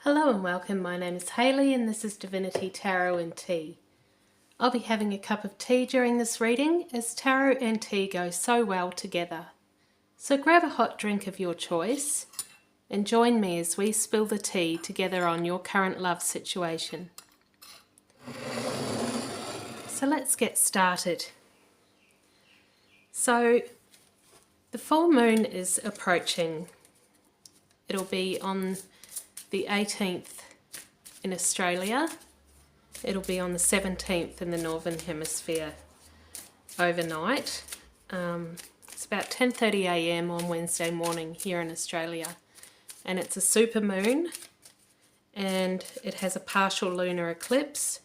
Hello and welcome, my name is Hayley and this is Divini-T Tarot and Tea. I'll be having a cup of tea during this reading as tarot and tea go so well together. So grab a hot drink of your choice and join me as we spill the tea together on your current love situation. So let's get started. So the full moon is approaching. It'll be on the 18th in Australia. It'll be on the 17th in the Northern Hemisphere overnight. It's about 10:30 a.m. on Wednesday morning here in Australia, and it's a super moon and it has a partial lunar eclipse,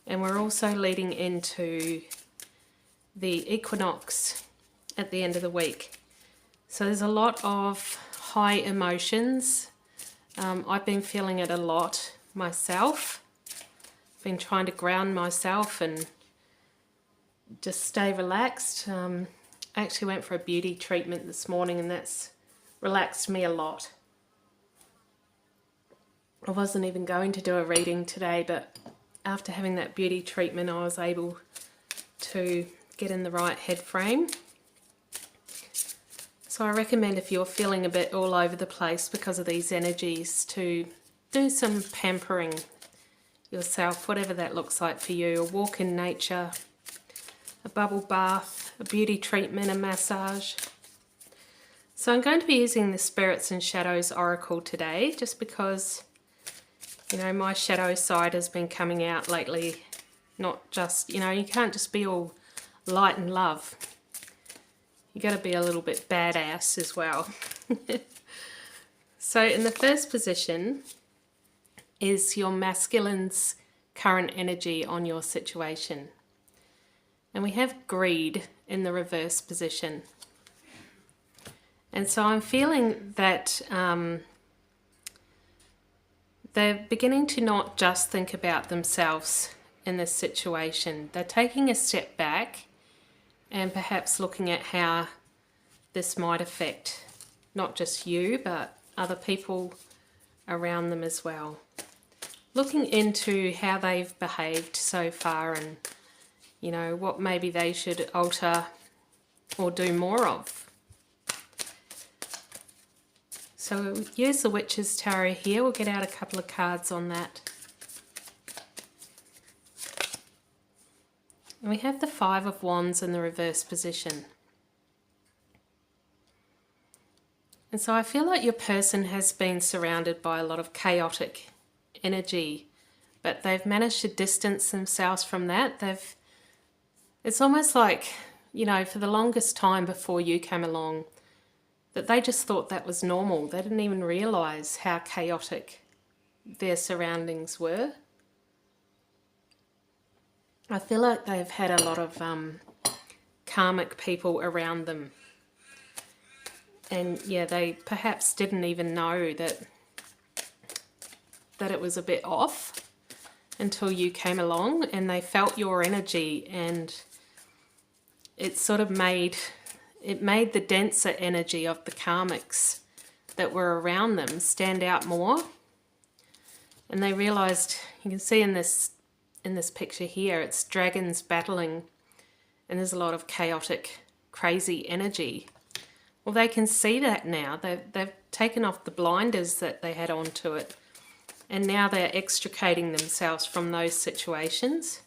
and we're also leading into the equinox at the end of the week. So there's a lot of high emotions. I've been feeling it a lot myself. I've been trying to ground myself and just stay relaxed. I actually went for a beauty treatment this morning and that's relaxed me a lot. I wasn't even going to do a reading today, but after having that beauty treatment I was able to get in the right head frame. So I recommend, if you're feeling a bit all over the place because of these energies, to do some pampering yourself, whatever that looks like for you. A walk in nature, a bubble bath, a beauty treatment, a massage. So I'm going to be using the Spirits and Shadows Oracle today, just because, you know, my shadow side has been coming out lately. Not just, you know, you can't just be all light and love. You got to be a little bit badass as well. So in the first position is your masculine's current energy on your situation. And we have greed in the reverse position. And so I'm feeling that they're beginning to not just think about themselves in this situation. They're taking a step back and perhaps looking at how this might affect not just you, but other people around them as well. Looking into how they've behaved so far and, you know, what maybe they should alter or do more of. So we'll use the Witch's Tarot here. We'll get out a couple of cards on that. And we have the Five of Wands in the reverse position. And so I feel like your person has been surrounded by a lot of chaotic energy, but they've managed to distance themselves from that. It's almost like, you know, for the longest time before you came along, that they just thought that was normal. They didn't even realize how chaotic their surroundings were. I feel like they've had a lot of karmic people around them. And yeah, they perhaps didn't even know that it was a bit off until you came along, and they felt your energy, and it sort of made the denser energy of the karmics that were around them stand out more. And they realized, you can see in this picture here, it's dragons battling and there's a lot of chaotic, crazy energy. Well, they can see that now. They've taken off the blinders that they had onto it, and now they're extricating themselves from those situations.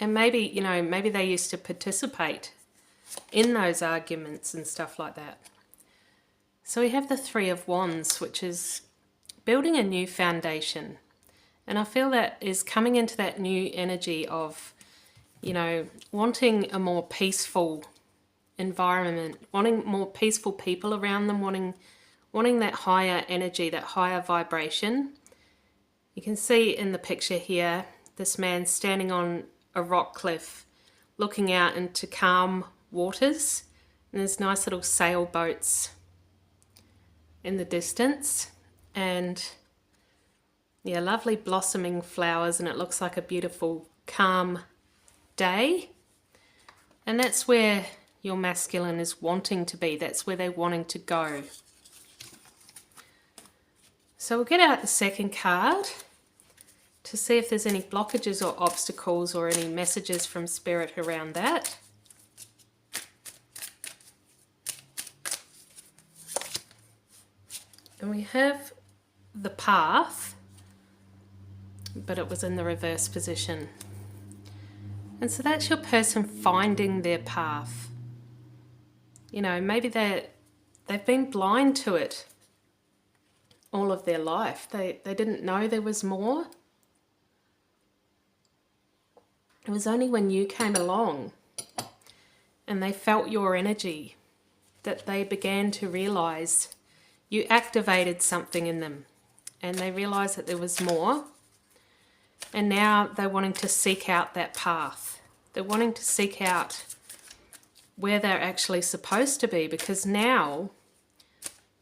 And maybe, you know, maybe they used to participate in those arguments and stuff like that. So we have the Three of Wands, which is building a new foundation. And I feel that is coming into that new energy of, you know, wanting a more peaceful environment, wanting more peaceful people around them, wanting that higher energy, that higher vibration. You can see in the picture here, this man standing on a rock cliff, looking out into calm waters, and there's nice little sailboats in the distance. And yeah, lovely blossoming flowers, and it looks like a beautiful, calm day. And that's where your masculine is wanting to be. That's where they're wanting to go. So we'll get out the second card to see if there's any blockages or obstacles or any messages from Spirit around that. And we have the path, but it was in the reverse position. And so that's your person finding their path. You know, maybe they've been blind to it all of their life. They didn't know there was more. It was only when you came along and they felt your energy that they began to realize you activated something in them, and they realized that there was more. And now they're wanting to seek out that path. They're wanting to seek out where they're actually supposed to be, because now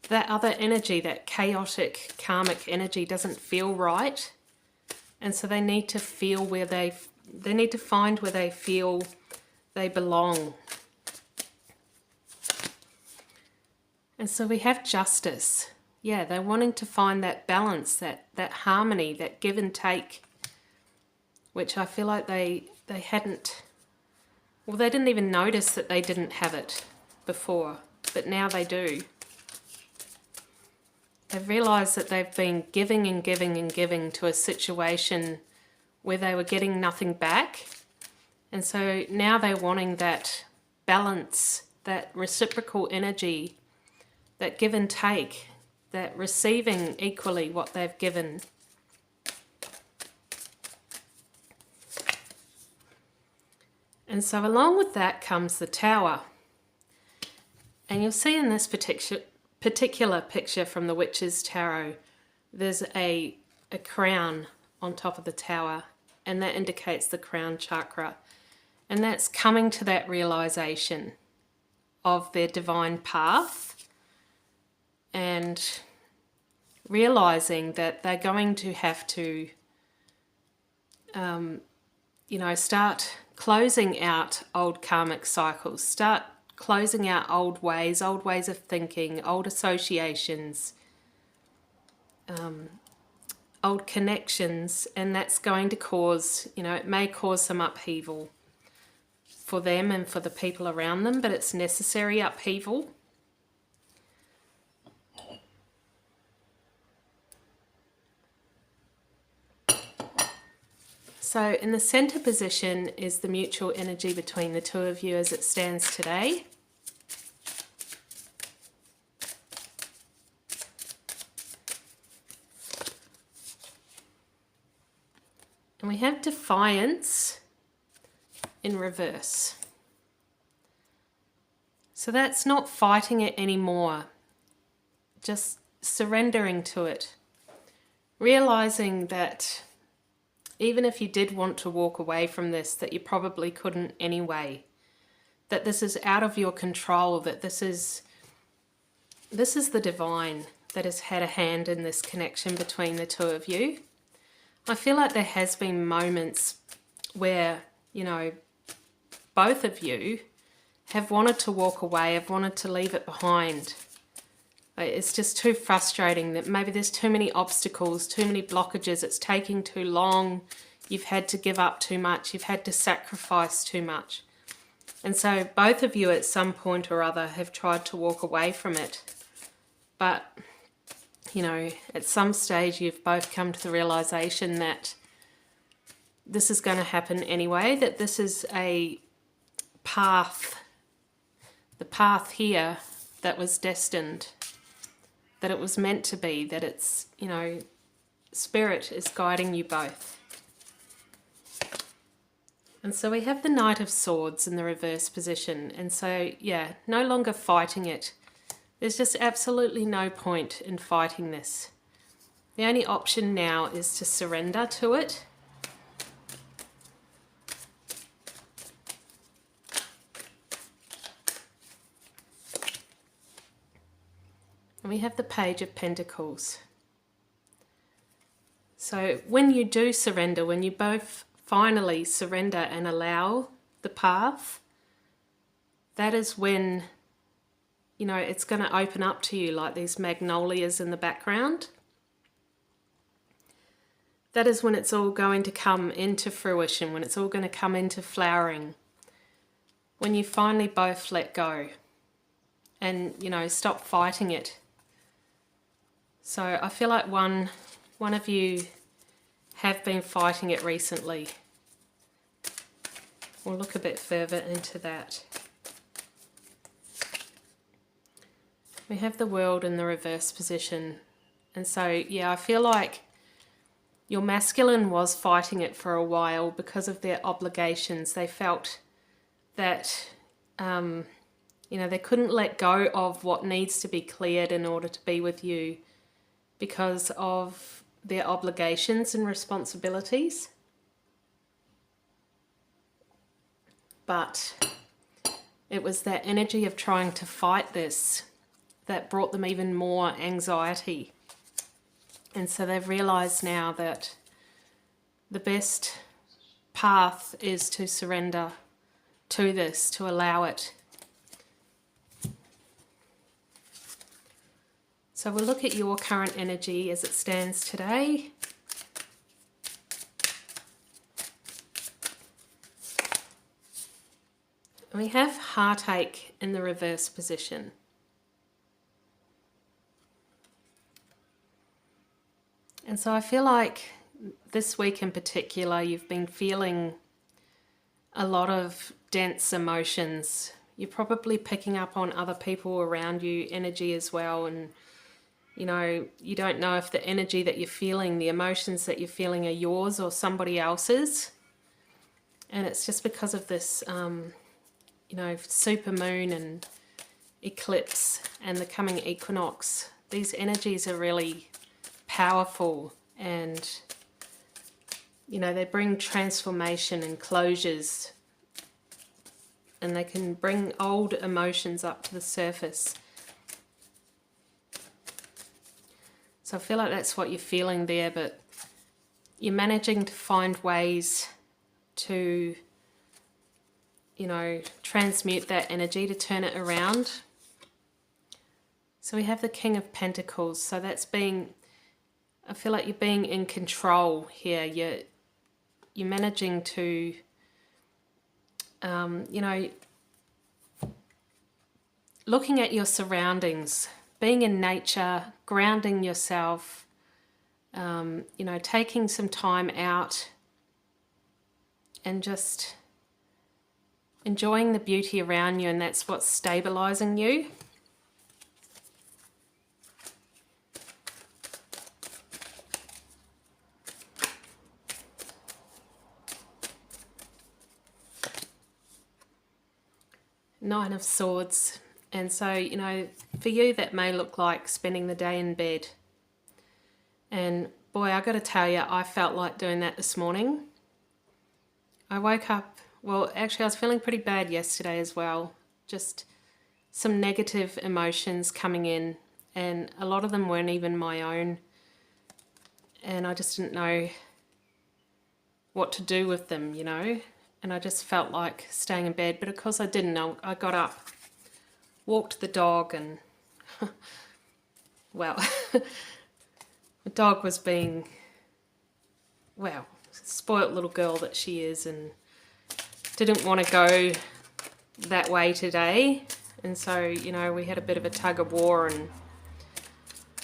that other energy, that chaotic karmic energy, doesn't feel right. And so they need to feel where they need to find where they feel they belong. And so we have justice. Yeah, they're wanting to find that balance, that harmony, that give and take, which I feel like they hadn't, well, they didn't even notice that they didn't have it before, but now they do. They've realised that they've been giving and giving and giving to a situation where they were getting nothing back. And so now they're wanting that balance, that reciprocal energy, that give and take, that receiving equally what they've given. And so along with that comes the Tower. And you'll see in this particular picture from the Witch's Tarot, there's a crown on top of the tower, and that indicates the crown chakra. And that's coming to that realization of their divine path and realizing that they're going to have to, start closing out old karmic cycles, start closing out old ways of thinking, old associations, old connections, and that's going to cause, it may cause some upheaval for them and for the people around them, but it's necessary upheaval. So in the center position is the mutual energy between the two of you as it stands today. And we have Defiance in reverse. So that's not fighting it anymore, just surrendering to it, realizing that even if you did want to walk away from this, that you probably couldn't anyway, that this is out of your control, that this is the divine that has had a hand in this connection between the two of you. I feel like there has been moments where, both of you have wanted to walk away, have wanted to leave it behind. It's just too frustrating that maybe there's too many obstacles, too many blockages, it's taking too long, you've had to give up too much, you've had to sacrifice too much. And so both of you at some point or other have tried to walk away from it. But, at some stage you've both come to the realization that this is going to happen anyway, that this is a path, the path here that was destined, that it was meant to be, that it's, Spirit is guiding you both. And so we have the Knight of Swords in the reverse position. And so, no longer fighting it. There's just absolutely no point in fighting this. The only option now is to surrender to it. And we have the Page of Pentacles. So when you do surrender, when you both finally surrender and allow the path that is when, you know, it's going to open up to you like these magnolias in the background. That is when it's all going to come into fruition, when it's all going to come into flowering. When you finally both let go and, you know, stop fighting it. So I feel like one of you have been fighting it recently. We'll look a bit further into that. We have the World in the reverse position. And so, yeah, I feel like your masculine was fighting it for a while because of their obligations. They felt that, you know, they couldn't let go of what needs to be cleared in order to be with you because of their obligations and responsibilities. But it was that energy of trying to fight this that brought them even more anxiety. And so they've realized now that the best path is to surrender to this, to allow it. So we'll look at your current energy as it stands today. And we have heartache in the reverse position. And so I feel like this week in particular, you've been feeling a lot of dense emotions. You're probably picking up on other people around you energy as well. And, you know, you don't know if the energy that you're feeling, the emotions that you're feeling are yours or somebody else's. And it's just because of this, you know, super moon and eclipse and the coming equinox. These energies are really powerful, and you know, they bring transformation and closures, and they can bring old emotions up to the surface. So I feel like that's what you're feeling there, but you're managing to find ways to, you know, transmute that energy, to turn it around. So we have the King of Pentacles, so that's being, I feel like you're being in control here. You're managing to, you know, looking at your surroundings, being in nature, grounding yourself, you know, taking some time out and just enjoying the beauty around you, and that's what's stabilizing you. Nine of Swords. And so, you know, for you that may look like spending the day in bed. And boy, I got to tell you, I felt like doing that this morning. I woke up, well, actually I was feeling pretty bad yesterday as well. Just some negative emotions coming in, and a lot of them weren't even my own. And I just didn't know what to do with them, you know. And I just felt like staying in bed, but of course I didn't. I got up, walked the dog, and well, the dog was being, well, spoilt little girl that she is, and didn't want to go that way today. And so, you know, we had a bit of a tug of war, and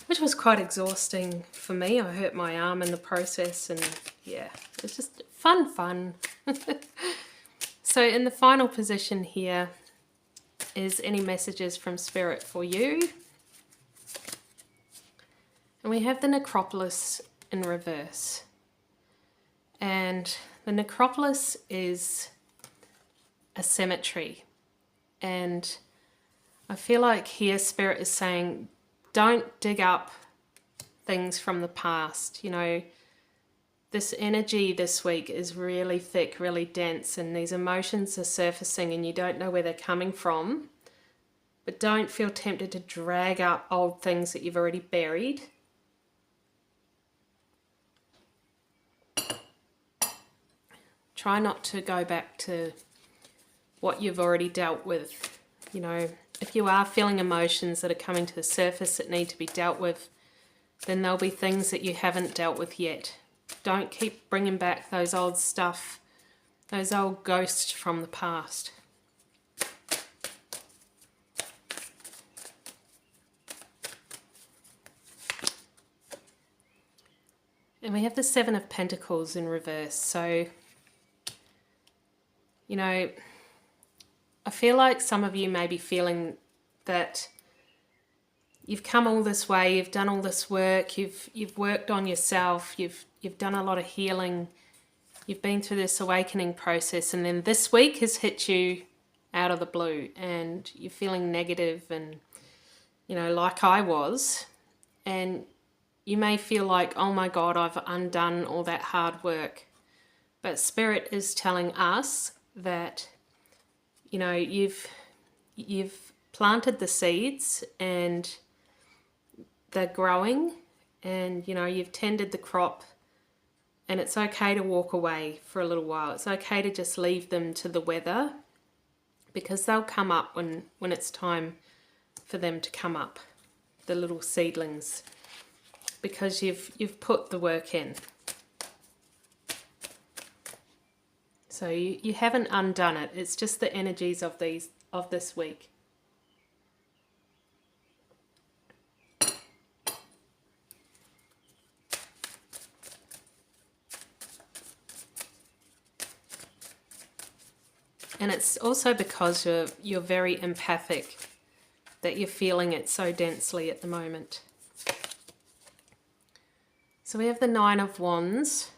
which was quite exhausting for me. I hurt my arm in the process, and yeah, it's just fun. So in the final position here is any messages from Spirit for you. And we have the Necropolis in reverse. And the Necropolis is a cemetery. And I feel like here Spirit is saying, don't dig up things from the past. You know, this energy this week is really thick, really dense, and these emotions are surfacing and you don't know where they're coming from. But don't feel tempted to drag up old things that you've already buried. Try not to go back to what you've already dealt with. You know, if you are feeling emotions that are coming to the surface that need to be dealt with, then there'll be things that you haven't dealt with yet. Don't keep bringing back those old stuff, those old ghosts from the past. And we have the Seven of Pentacles in reverse. So, you know, I feel like some of you may be feeling that you've come all this way, you've done all this work, you've worked on yourself, you've done a lot of healing, you've been through this awakening process, and then this week has hit you out of the blue and you're feeling negative and, you know, like I was, and you may feel like, oh my God, I've undone all that hard work. But Spirit is telling us that, you know, you've planted the seeds and they're growing, and, you know, you've tended the crop, and it's okay to walk away for a little while. It's okay to just leave them to the weather, because they'll come up when it's time for them to come up, the little seedlings, because you've put the work in. So you haven't undone it. It's just the energies of this week. And it's also because you're very empathic that you're feeling it so densely at the moment. So we have the Nine of Wands,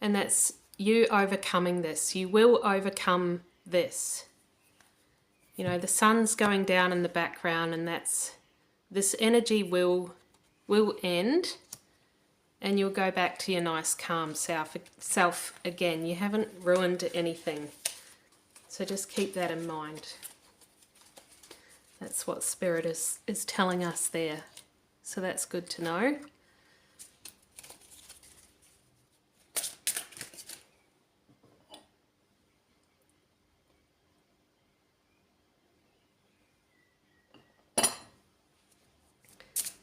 and that's you overcoming this. You will overcome this. You know, the sun's going down in the background, and this energy will end, and you'll go back to your nice calm self again. You haven't ruined anything. So just keep that in mind. That's what Spirit is telling us there. So that's good to know.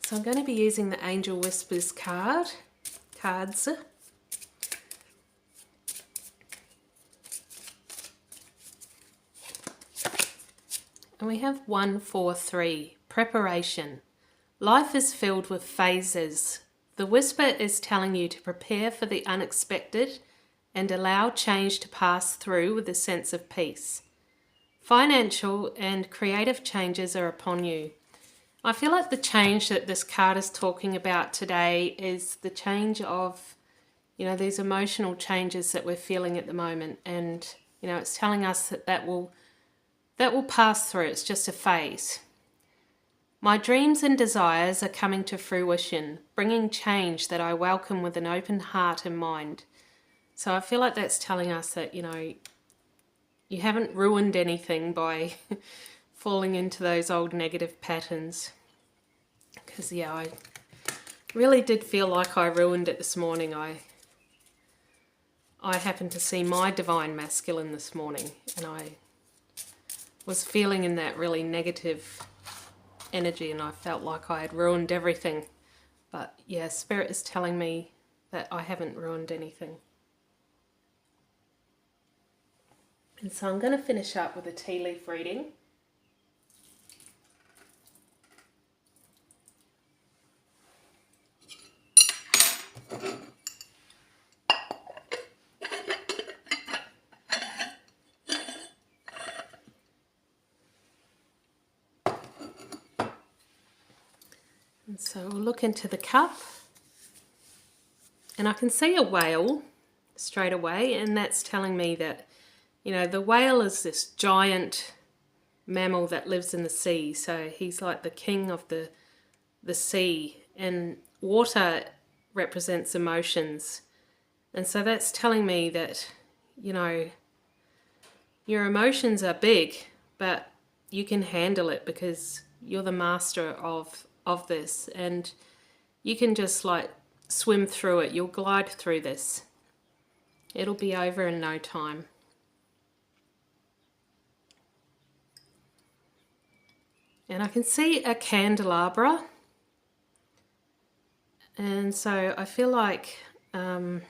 So I'm going to be using the Angel Whispers cards. And we have 1, 4, 3, preparation. Life is filled with phases. The whisper is telling you to prepare for the unexpected and allow change to pass through with a sense of peace. Financial and creative changes are upon you. I feel like the change that this card is talking about today is the change of, you know, these emotional changes that we're feeling at the moment. And, you know, it's telling us that will pass through. It's just a phase. My dreams and desires are coming to fruition, bringing change that I welcome with an open heart and mind. So I feel like that's telling us that, you know, you haven't ruined anything by falling into those old negative patterns. Because, yeah, I really did feel like I ruined it this morning. I happened to see my divine masculine this morning, and I was feeling in that really negative energy, and I felt like I had ruined everything. But yeah, Spirit is telling me that I haven't ruined anything. And so I'm going to finish up with a tea leaf reading. And so we'll look into the cup, and I can see a whale straight away, and that's telling me that, you know, the whale is this giant mammal that lives in the sea. So he's like the king of the sea, and water represents emotions. And so that's telling me that, you know, your emotions are big, but you can handle it because you're the master of this, and you can just like swim through it. You'll glide through this. It'll be over in no time. And I can see a candelabra. And so I feel like there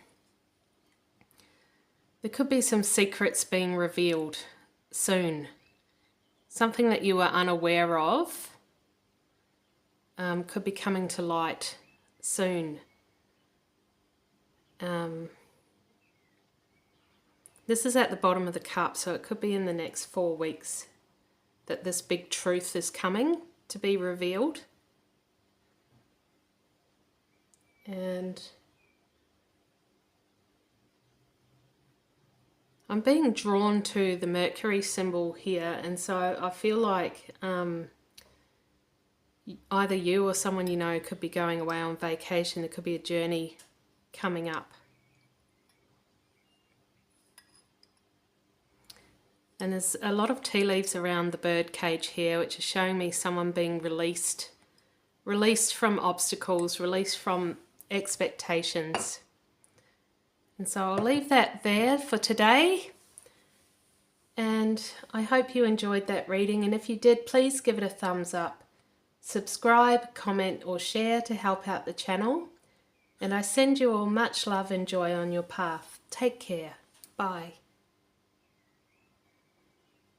could be some secrets being revealed soon. Something that you were unaware of could be coming to light soon. This is at the bottom of the cup, so it could be in the next 4 weeks that this big truth is coming to be revealed. And I'm being drawn to the Mercury symbol here, and so I feel like either you or someone you know could be going away on vacation. There could be a journey coming up. And there's a lot of tea leaves around the bird cage here, which is showing me someone being released from obstacles, released from expectations. And so I'll leave that there for today. And I hope you enjoyed that reading. And if you did, please give it a thumbs up. Subscribe, comment or share to help out the channel. And I send you all much love and joy on your path. Take care. Bye.